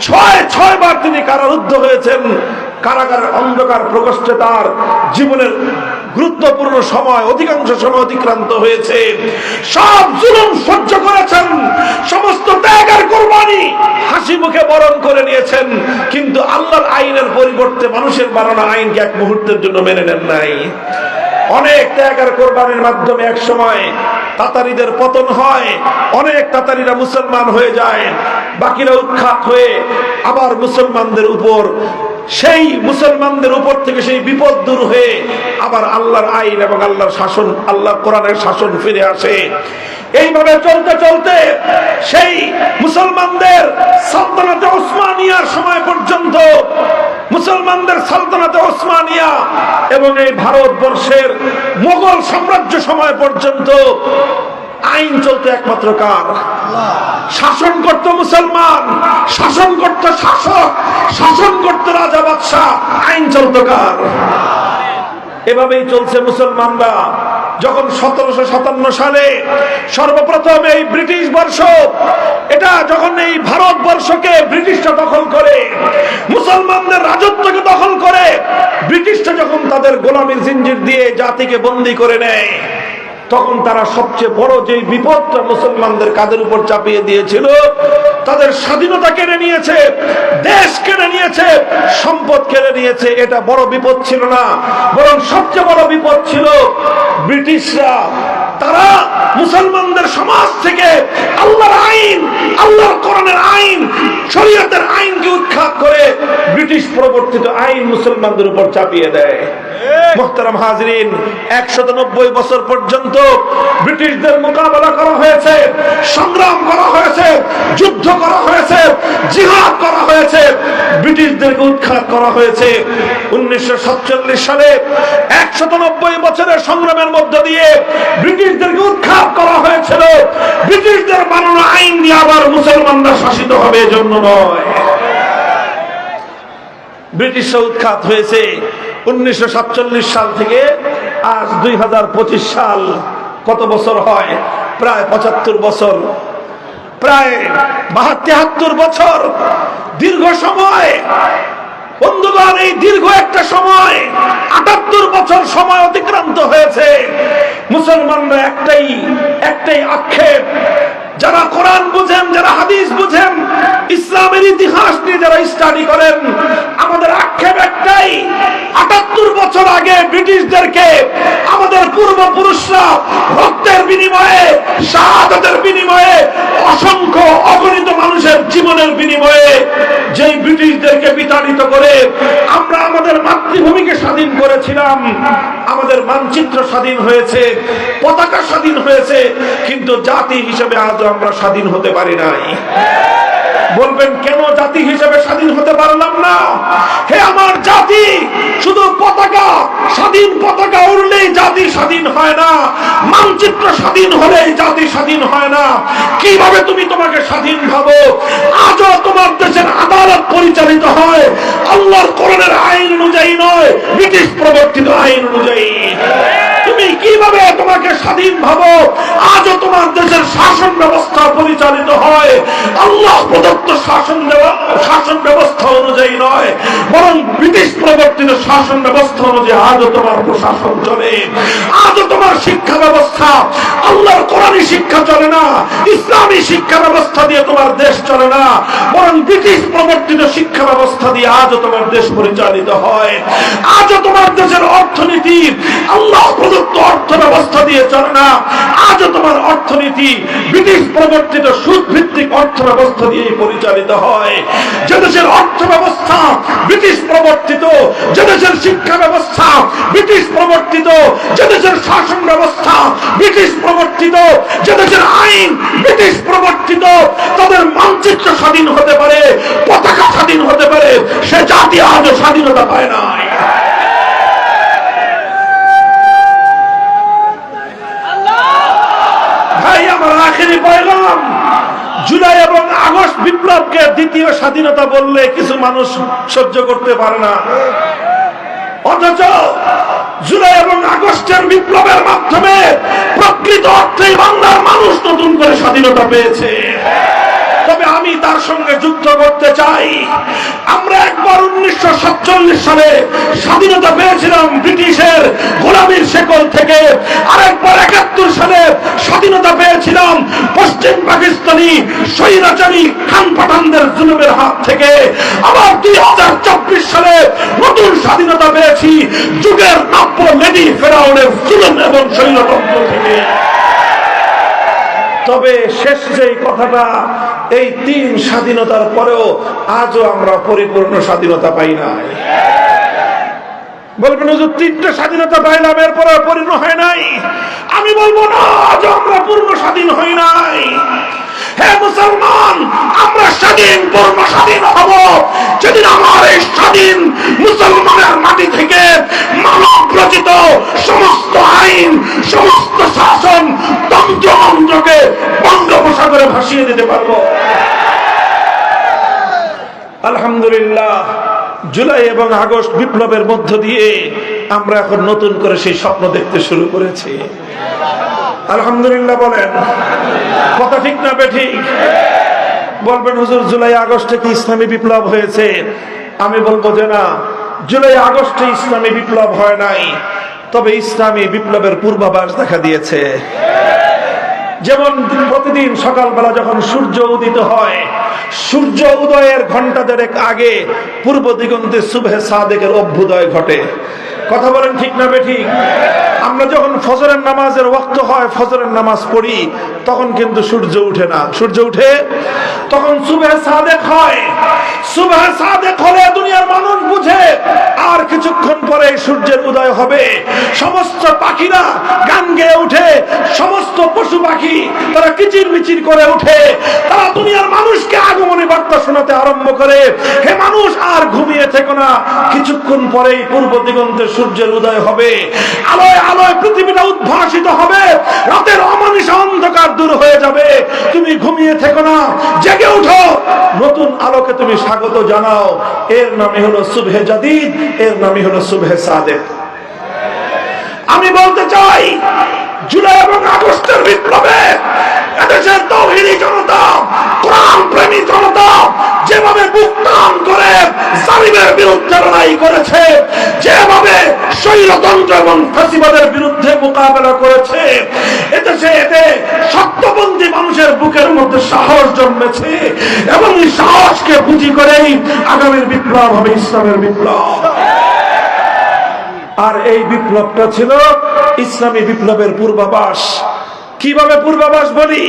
6 বার তিনি কারারুদ্ধ হয়েছেন। কারাগারের অন্ধকার প্রকোষ্ঠে তার জীবনের গুরুত্বপূর্ণ সময়, অধিকাংশ সময় অতিক্রান্ত হয়েছে। সব জুলুম সহ্য করেছেন, সমস্ত ত্যাগ আর কুরবানি হাসি মুখে বরণ করে নিয়েছেন, কিন্তু আল্লাহর আইনের পরিবর্তে মানুষের বানানো আইনকে এক মুহূর্তের জন্য মেনে নেন নাই। অনেক ত্যাগ আর কোরবানির মাধ্যমে এক সময় তাতারিদের পতন হয়, অনেক তাতারিরা মুসলমান হয়ে যায়, বাকিরা উৎখাত হয়ে আবার মুসলমানদের উপর, সেই মুসলমানদের উপর থেকে সেই বিপদ দূর হয়ে আবার আল্লাহর আইন এবং আল্লাহর শাসন, আল্লাহর কোরআনের শাসন ফিরে আসে। এইভাবে চলতে চলতে সেই মুসলমানদের সালতানাতে ওসমানিয়ার সময় পর্যন্ত, মুসলমানদের সালতানাতে ওসমানিয়া এবং এই ভারতবর্ষের মোগল সাম্রাজ্য সময় পর্যন্ত আইন চলতো একমাত্র কার? শাসন করত মুসলমান, শাসন করত শাসক, শাসন করত রাজা বাদশাহ, আইন চলত কার? এভাবেই চলছে মুসলমানরা। যখন 1757 সালে সর্বপ্রথম এই ব্রিটিশ বর্ষ, এটা যখন এই ভারতবর্ষকে ব্রিটিশরা দখল করে, মুসলমানদের রাজত্বকে দখল করে, ব্রিটিশরা যখন তাদের গোলামির জিঞ্জির দিয়ে জাতিকে বন্দী করে নেয়, তখন তারা সবচেয়ে বড় যে বিপদটা মুসলমানদের কাঁধের উপর চাপিয়ে দিয়েছিল, তাদের স্বাধীনতা কেড়ে নিয়েছে, দেশ কেড়ে নিয়েছে, সম্পদ কেড়ে নিয়েছে, এটা বড় বিপদ ছিল না। বরং সবচেয়ে বড় বিপদ ছিল ব্রিটিশরা। তারা মুসলমানদের সমাজ থেকে আল্লাহর আইন, আল্লাহর কোরআনের আইন, শরীয়তের আইনকে উৎখাত করে ব্রিটিশ প্রবর্তিত আইন মুসলমানদের উপর চাপিয়ে দেয়। মুহতারাম হাজিরিন, 190 বছর পর্যন্ত ব্রিটিশদের মোকাবেলা করা হয়েছে, সংগ্রাম করা হয়েছে, যুদ্ধ করা হয়েছে, জিহাদ করা হয়েছে, ব্রিটিশদেরকে উৎখাত করা হয়েছে। 1947 সালে 190 বছরের সংগ্রামের মধ্য দিয়ে ব্রিটিশদেরকে উৎখাত করা হয়েছিল। ব্রিটিশদের বানানো আইন দিয়ে আবার মুসলমানরা শাসিত হবে এজন্য নয়। ব্রিটিশরা উৎখাত হয়েছে 1947 সাল থেকে আজ 2025 সাল, কত বছর হয়? প্রায় 75 বছর, প্রায় 73 বছর, দীর্ঘ সময়। বন্ধুগণ, এই দীর্ঘ একটা সময়, 78 বছর সময় অতিক্রান্ত হয়েছে। মুসলমানরা একটাই আক্ষেপ, যারা কোরআন বুঝেন, যারা হাদিস বুঝেন, ইসলামের ইতিহাস নিয়ে যারা স্টাডি করেন, আমাদের আক্ষেপ একটাই, 78 বছর আগে ব্রিটিশদেরকে আমাদের পূর্বপুরুষরা রক্তের বিনিময়ে, শাহাদাতের বিনিময়ে, অসংখ্য অগণিত মানুষের জীবনের বিনিময়ে যেই ব্রিটিশদেরকে বিতাড়িত করে আমরা আমাদের মাতৃভূমিকে স্বাধীন করেছিলাম, আমাদের মানচিত্র স্বাধীন হয়েছে, পতাকা স্বাধীন হয়েছে, কিন্তু জাতি হিসেবে আজও আমরা স্বাধীন হতে পারি নাই। বলবেন কেন জাতি হিসেবে স্বাধীন হতে পারলাম না? হে আমার জাতি, শুধু পতাকা, স্বাধীন পতাকা উড়লেই জাতি স্বাধীন হয় না, মানচিত্র স্বাধীন হলেই জাতি স্বাধীন হয় না। কিভাবে তুমি তোমাকে স্বাধীন ভাবো? আজও তোমার দেশের আদালত পরিচালিত হয় আল্লাহর কোরআনের আইন অনুযায়ী নয়, ব্রিটিশ প্রবর্তিত আইন অনুযায়ী। তুমি কিভাবে তোমাকে স্বাধীন ভাবো? আজও তোমার দেশের শাসন ব্যবস্থা পরিচালিত হয় আল্লাহ প্রদত্ত শাসন ব্যবস্থা অনুযায়ী নয়, বরং ব্রিটিশ প্রবর্তিত শাসন ব্যবস্থা অনুযায়ী আজও তোমার প্রশাসন চলে। আজও তোমার শিক্ষা ব্যবস্থা আল্লাহর কোরআনী শিক্ষা চলে না, ইসলামী শিক্ষা ব্যবস্থা দিয়ে তোমার দেশ চলে না, বরং ব্রিটিশ প্রবর্তিত শিক্ষা ব্যবস্থা দিয়ে আজও তোমার দেশ পরিচালিত হয়। আজও তোমার দেশের অর্থনীতি আল্লাহ প্রদত্ত অর্থ ব্যবস্থা দিয়ে চলে না, আজও তোমার অর্থনীতি ব্রিটিশ প্রবর্তিত সুদ ভিত্তিক অর্থ ব্যবস্থা দিয়ে পরিচালিত হয়। যে দেশের অর্থ ব্যবস্থা ব্রিটিশ প্রবর্তিত, যে দেশের শিক্ষা ব্যবস্থা ব্রিটিশ প্রবর্তিত, যে দেশের শাসন ব্যবস্থা ব্রিটিশ প্রবর্তিত, যে দেশের আইন ব্রিটিশ প্রবর্তিত, তাদের মানচিত্র স্বাধীন হতে পারে, পতাকা স্বাধীন হতে পারে, সে জাতি আজও স্বাধীনতা পায় নাই। ভাই আমার আখেরি পয়গাম, জুলাই এবং আগস্ট বিপ্লবকে দ্বিতীয় স্বাধীনতা বললে কিছু মানুষ সহ্য করতে পারে না, অথচ জুলাই এবং আগস্টের বিপ্লবের মাধ্যমে প্রকৃত অর্থে বাংলার মানুষ নতুন করে স্বাধীনতা পেয়েছে। তবে আমি তার সঙ্গে যুক্ত করতে চাই, আমরা একবার 1947 সালে স্বাধীনতা পেয়েছিলাম ব্রিটিশের গোলামীর শেকল থেকে, আরেকবার 71 সালে স্বাধীনতা পেয়েছিলাম পশ্চিম পাকিস্তানি স্বৈরাচারী খান পাঠানদের জুলুমের হাত থেকে, আবার 2024 সালে নতুন স্বাধীনতা পেয়েছি যুগের নব্য লেডি ফেরাউনের জুলুম এবং স্বৈরতন্ত্র থেকে। তবে শেষ যেই কথাটা, এই 3 স্বাধীনতার পরেও আজও আমরা পরিপূর্ণ স্বাধীনতা পাই নাই। বলবেন হুজুর 3টা স্বাধীনতা পাইলাম এরপরে পরিপূর্ণ হয় নাই। আমি বলবো না, আজও আমরা পূর্ণ স্বাধীন হই নাই। হে মুসলমান, আমরা স্বাধীন, পূর্ণ স্বাধীন হব যেদিন আমার এই স্বাধীন মুসলমানের মাটি থেকে মানব রচিত সমস্ত আইন, সমস্ত শাসন তন্ত্রমন্ত্রকে বঙ্গোপসাগরে ভাসিয়ে দিতে পারবো। আলহামদুলিল্লাহ, জুলাই এবং আগস্ট বিপ্লবের মধ্য দিয়ে আমরা এখন নতুন করে সেই স্বপ্ন দেখতে শুরু করেছি। আলহামদুলিল্লাহ বলেন, কথা ঠিক না বেঠিক? বলবেন হুজুর জুলাই আগস্টে কি ইসলামী বিপ্লব হয়েছে? আমি বলবো যে না, জুলাই আগস্টে ইসলামী বিপ্লব হয় নাই, তবে ইসলামী বিপ্লবের পূর্বাভাস দেখা দিয়েছে। যেমন প্রতিদিন সকালবেলা যখন সূর্য উদিত হয়, সূর্য উদয়ের ঘন্টা দেড়েক আগে পূর্ব দিগন্তে সুবহে সাদেকের অভ্যুদয় ঘটে। কথা বলেন ঠিক না বেঠিক? আমরা যখন ফজরের নামাজের ওয়াক্ত হয়, ফজরের নামাজ পড়ি, তখন কিন্তু সূর্য উঠে না। সূর্য উঠে তখন সুবহে সাদেক হয়। সুবহে সাদেক হলে দুনিয়ার মানুষ বুঝে আর কিছুক্ষণ পরে সূর্যের উদয় হবে, সমস্ত পাখিরা গান গেয়ে উঠে, সমস্ত পশু পাখি তারা কিচিরমিচির করে উঠে, তারা দুনিয়ার মানুষকে আগমনী বার্তা শোনাতে আরম্ভ করে, হে মানুষ আর ঘুমিয়ে থেকো না, কিছুক্ষণ পরেই পূর্ব দিগন্তে সূর্যের উদয় হবে, আলোয় আলোয় পৃথিবীটা উদ্ভাসিত হবে, রাতের অমানিসা অন্ধকার দূর হয়ে যাবে, তুমি ঘুমিয়ে থেকো না, জেগে উঠো, নতুন আলোকে তুমি স্বাগত জানাও। এর নামই হলো সুবহে জাদিদ, এর নামই হলো সুবহে সাদেক। আমি বলতে চাই, জুলাই এবং আগস্টের বিপ্লবে এদেশের তাওহীদি জনতা, কোরআন প্রেমী জনতা যেভাবে বুক টান করে জালিমের বিরুদ্ধে লড়াই করেছে, যেভাবে স্বৈরতন্ত্র এবং ফ্যাসিবাদের বিরুদ্ধে মোকাবেলা করেছে, এদেশে এতে সত্যপন্থী মানুষের বুকের মধ্যে সাহস জন্মেছে, এবং এই সাহসকে পুঁজি করেই আগামীর বিপ্লব হবে ইসলামের বিপ্লব। আর এই বিপ্লবটা ছিল ইসলামী বিপ্লবের পূর্বাভাস। কিভাবে পূর্বাভাস বলি,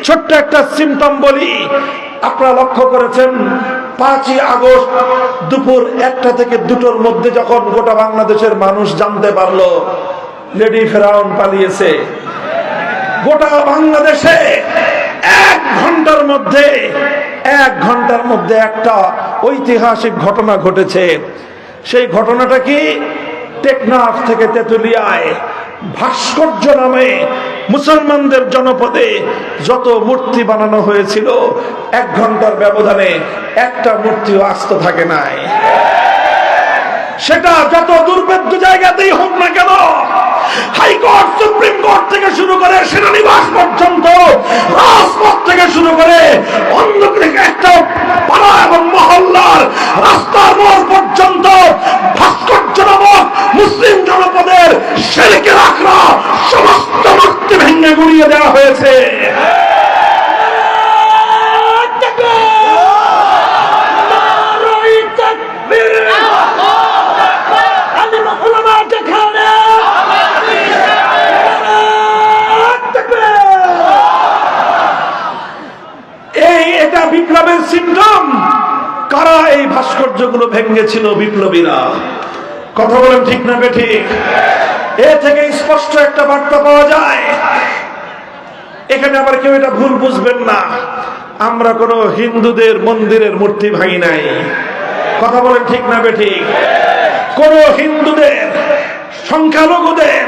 ছোট্ট একটা সিম্পটম বলি। আপনারা লক্ষ্য করেছেন 5ই আগস্ট দুপুর 1টা থেকে 2টোর মধ্যে যখন গোটা বাংলাদেশের মানুষ জানতে পারলো লেডি ফেরাউন পালিয়েছে, গোটা বাংলাদেশে 1 ঘন্টার মধ্যে একটা ঐতিহাসিক ঘটনা ঘটেছে। সেই ঘটনাটা কি? টেকনাফ থেকে তেতুলিয়ায় ভাস্কর্য নামে মুসলমানদের জনপদে যত মূর্তি বানানো হয়েছিল, 1 ঘন্টার ব্যবধানে একটা মূর্তিও আস্ত থাকে নাই। সেটা যত দুর্ভেদ্য জায়গাতেই হোক না কেন, হাইকোর্ট, সুপ্রিম কোর্ট থেকে শুরু করে সেনানিবাস পর্যন্ত, রাজপথ থেকে শুরু করে অন্ধকারে একটা পাড়া এবং মহল্লার রাস্তার মোড় পর্যন্ত ভাস্কর্য নামক মুসলিম জনপদের শিরকের আখড়া সমস্ত মূর্তি ভেঙে গুড়িয়ে দেওয়া হয়েছে। এটা বিপ্লবের সিম্পটম। কারা এই ভাস্কর্যগুলো ভেঙেছিল? বিপ্লবীরা। কথা বলেন ঠিক না বেঠিক? এ থেকে স্পষ্ট একটা বার্তা পাওয়া যায়। এখানে আবার কেউ এটা ভুল বুঝবেন না, আমরা কোনো হিন্দুদের মন্দিরের মূর্তি ভাঙি নাই। কথা বলেন ঠিক না বেঠিক? কোন হিন্দুদের, সংখ্যালঘুদের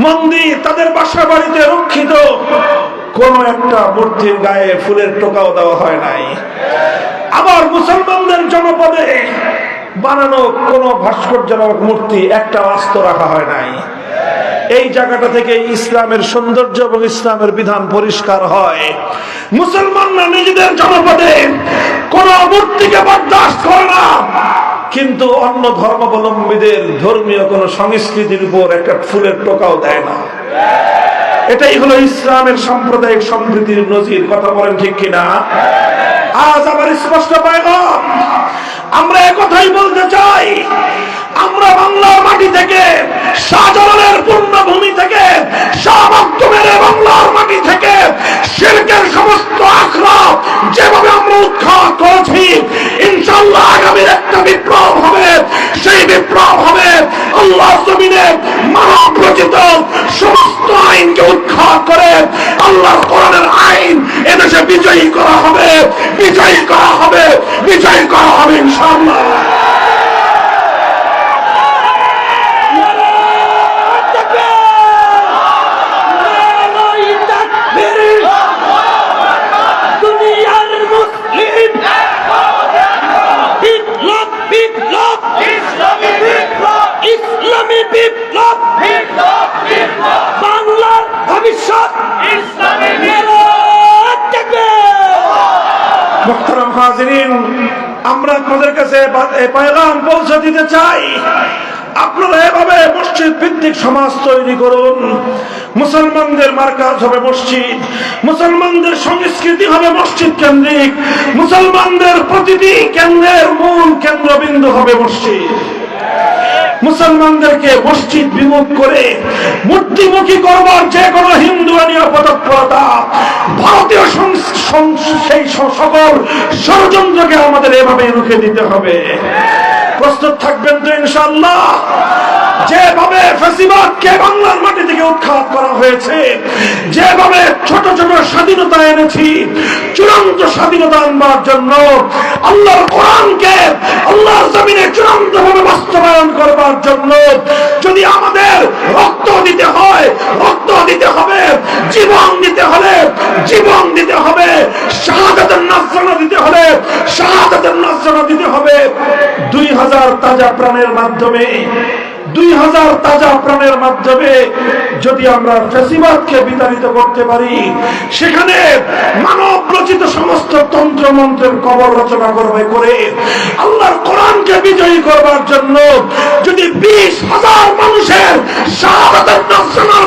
মন্দির, তাদের বাসা বাড়িতে রক্ষিত কোন একটা মূর্তির গায়ে ফুলের টোকাও দেওয়া হয় নাই। আবার মুসলমানদের জনপদে বানানো কোন ভাস্কর্যজনক মূর্তি একটা আস্ত রাখা হয় নাই। এই জায়গাটা থেকে ইসলামের সৌন্দর্য এবং ইসলামের বিধান পরিষ্কার হয়। মুসলমানরা নিজেদের জনপদে কোন মূর্তিকে বরদাস্ত করে না, কিন্তু অন্য ধর্মাবলম্বীদের ধর্মীয় কোন সংস্কৃতির উপর একটা ফুলের টোকাও দেয় না। এটাই হলো ইসলামের সাম্প্রদায়িক সম্প্রীতির নজির। কথা বলেন ঠিক কিনা? আজ আবার স্পষ্ট পয়গাম, আমরা একথাই বলতে চাই, আমরা বাংলার মাটি থেকে, শাহজালালের পূর্ণভূমি থেকে, শাহ মাকদুমের বাংলার মাটি থেকে শিরকের সমস্ত আখড়া যেভাবে আমরা উৎখাত করেছি, ইনশাআল্লাহ আগামীর একটা বিপ্লব হবে। সেই বিপ্লব হবে আল্লাহর জমিনে মানব রচিত সমস্ত আইনকে উৎখাত করে আল্লাহর কোরআনের আইন এদেশে বিজয়ী করা হবে, বিজয়ী করা হবে, বিজয়ী করা হবে ইনশাআল্লাহ। বাংলার ভবিষ্যৎ মুহতারাম হাজিরিন, আমরা আপনাদের কাছে এই পয়গাম পৌঁছে দিতে চাই, আপনারা এভাবে মসজিদ ভিত্তিক সমাজ তৈরি করুন। মুসলমানদের মার্কাজ হবে মসজিদ, মুসলমানদের সংস্কৃতি হবে মসজিদ কেন্দ্রিক, মুসলমানদের প্রতিটি কেন্দ্রের মূল কেন্দ্রবিন্দু হবে মসজিদ। মুসলমানদেরকে মসজিদ বিমুখ করে মূর্তিমুখী করবার যে কোনো হিন্দুয়ানীয় পদক্ষেপতা, ভারতীয় সেই সকল ষড়যন্ত্রকে আমাদের এভাবে রুখে দিতে হবে। প্রস্তুত থাকবেন তো ইনশাআল্লাহ? যেভাবে ফ্যাসিবাদকে বাংলার মাটি থেকে উৎখাত করা হয়েছে, যেভাবে ছোট ছোট স্বাধীনতা এনেছি, চূড়ান্ত স্বাধীনতা আনবার জন্য আল্লাহর কোরআনকে আল্লাহর জমিনে চূড়ান্ত ভাবে বাস্তবায়ন করবার জন্য যদি আমাদের রক্ত দিতে হয়, রক্ত দিতে হবে, জীবন দিতে হলে জীবন দিতে হবে, শাহাদাতের নজরানা দিতে হলে শাহাদাতের নজরানা দিতে হবে। 2000 তাজা প্রাণের মাধ্যমে 2000 তাজা প্রাণের মাধ্যমে যদি আমরা ফ্যাসিবাদকে বিতাড়িত করতে পারি, সেখানে মানব রচিত সমস্ত তন্ত্র মন্ত্রের কবর রচনা করবে করে আল্লাহর কোরআনকে বিজয়ী করবার জন্য যদি 20,000 মানুষের শাহাদাতের নজরানার